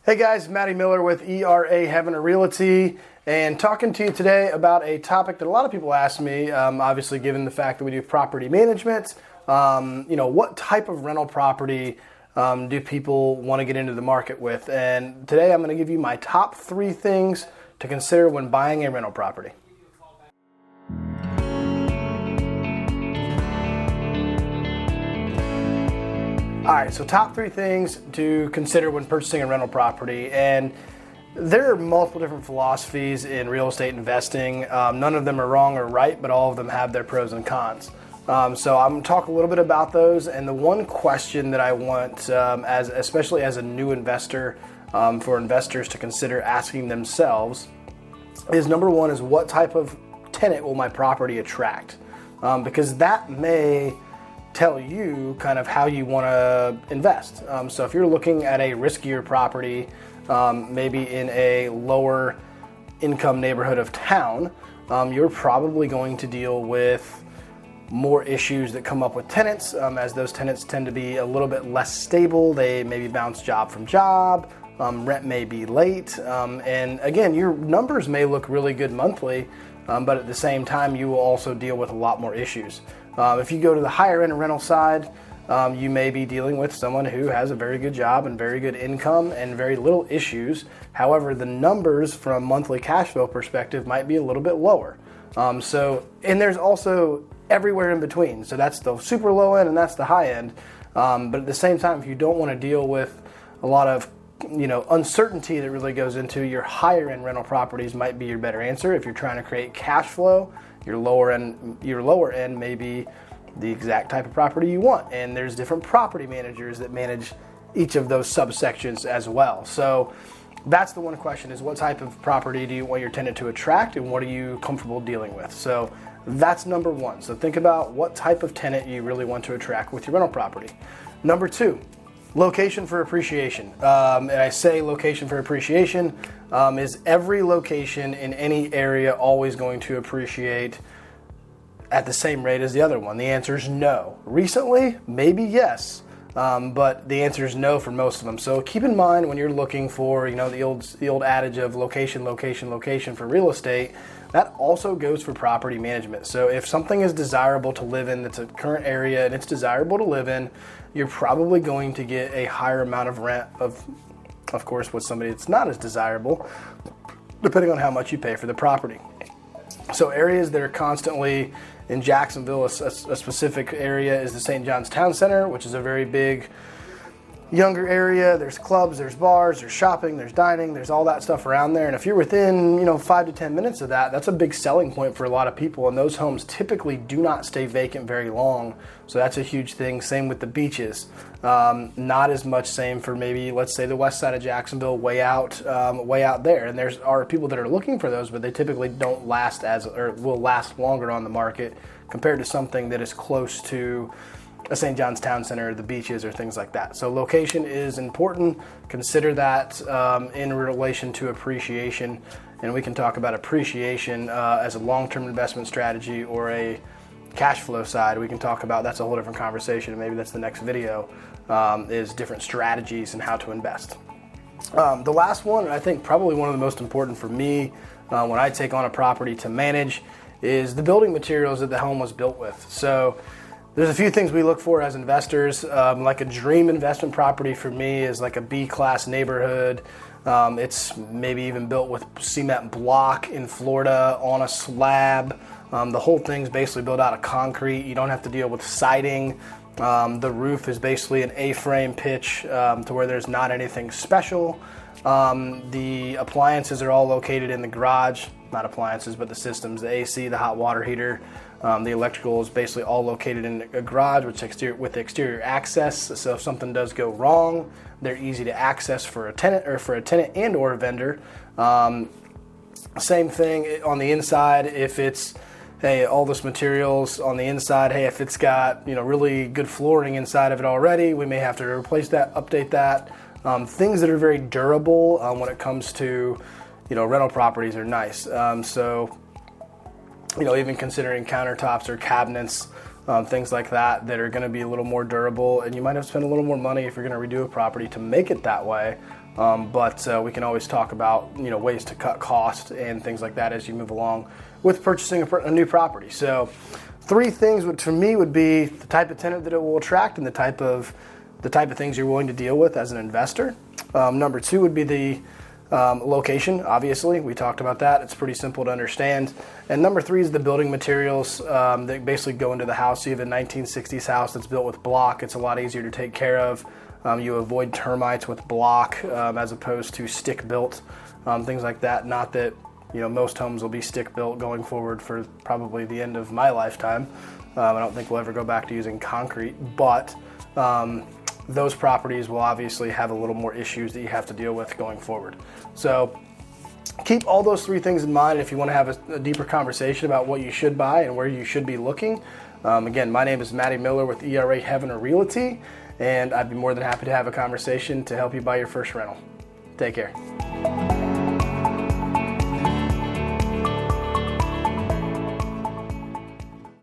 Hey guys, Matty Miller with ERA Heavener Realty, and talking to you today about a topic that a lot of people ask me, obviously given the fact that we do property management. What type of rental property do people want to get into the market with? And today I'm going to give you my top 3 things to consider when buying a rental property. All right, so top 3 things to consider when purchasing a rental property. And there are multiple different philosophies in real estate investing. None of them are wrong or right, but all of them have their pros and cons. So I'm going to talk a little bit about those. And the one question that I want, especially as a new investor, for investors to consider asking themselves is, number one, is what type of tenant will my property attract? Because that may tell you kind of how you want to invest. So if you're looking at a riskier property, maybe in a lower income neighborhood of town, you're probably going to deal with more issues that come up with tenants, as those tenants tend to be a little bit less stable. They maybe bounce job from job, rent may be late, and again, your numbers may look really good monthly, but at the same time, you will also deal with a lot more issues. If you go to the higher end rental side, you may be dealing with someone who has a very good job and very good income and very little issues. However, the numbers from a monthly cash flow perspective might be a little bit lower. And there's also everywhere in between. So that's the super low end and that's the high end. But at the same time, if you don't want to deal with a lot of uncertainty that really goes into, your higher end rental properties might be your better answer. If you're trying to create cash flow, your lower end may be the exact type of property you want. And there's different property managers that manage each of those subsections as well. So that's the one question, is what type of property do you want your tenant to attract and what are you comfortable dealing with? So that's number one. So think about what type of tenant you really want to attract with your rental property. Number 2, location for appreciation. And I say location for appreciation, is every location in any area always going to appreciate at the same rate as the other one? The answer is no. Recently, maybe yes, but the answer is no for most of them. So keep in mind when you're looking for, the old adage of location for real estate, that also goes for property management. So if something is desirable to live in, that's a current area and it's desirable to live in, you're probably going to get a higher amount of rent of course, with somebody that's not as desirable, depending on how much you pay for the property. So areas that are constantly in Jacksonville, a specific area is the St. John's Town Center, which is a very big, younger area. There's clubs, there's bars, there's shopping, there's dining, there's all that stuff around there. And if you're within, 5 to 10 minutes of that, that's a big selling point for a lot of people. And those homes typically do not stay vacant very long. So that's a huge thing. Same with the beaches. Not as much same for maybe, let's say, the west side of Jacksonville, way out there. And there are people that are looking for those, but they typically don't last will last longer on the market compared to something that is close to a St. John's Town Center, the beaches, or things like that. So location is important. Consider that in relation to appreciation. And we can talk about appreciation as a long-term investment strategy or a cash flow side. We can talk about, that's a whole different conversation, and maybe that's the next video, is different strategies and how to invest. The last one, and I think probably one of the most important for me when I take on a property to manage, is the building materials that the home was built with. So there's a few things we look for as investors. Like a dream investment property for me is like a B-class neighborhood. It's maybe even built with cement block in Florida on a slab. The whole thing's basically built out of concrete. You don't have to deal with siding. The roof is basically an A-frame pitch to where there's not anything special. The appliances are all located in the garage. Not appliances, but the systems, the AC, the hot water heater. The electrical is basically all located in a garage with exterior access. So if something does go wrong, they're easy to access for a tenant and or a vendor. Same thing on the inside. If it's, all this materials on the inside, if it's got, really good flooring inside of it already, we may have to replace that, update that. Things that are very durable when it comes to, rental properties are nice. Even considering countertops or cabinets, things like that are going to be a little more durable, and you might have to spend a little more money if you're going to redo a property to make it that way. but we can always talk about ways to cut costs and things like that as you move along with purchasing a new property. So 3 things for me would be the type of tenant that it will attract and the type of things you're willing to deal with as an investor. Number 2 would be the location. Obviously, we talked about that. It's pretty simple to understand. And number 3 is the building materials that basically go into the house. So you have a 1960s house that's built with block. It's a lot easier to take care of. You avoid termites with block as opposed to stick built, things like that. Not that most homes will be stick built going forward for probably the end of my lifetime. I don't think we'll ever go back to using concrete, but those properties will obviously have a little more issues that you have to deal with going forward. So keep all those 3 things in mind if you want to have a deeper conversation about what you should buy and where you should be looking. Again, my name is Matty Miller with ERA Heavener Realty, and I'd be more than happy to have a conversation to help you buy your first rental. Take care.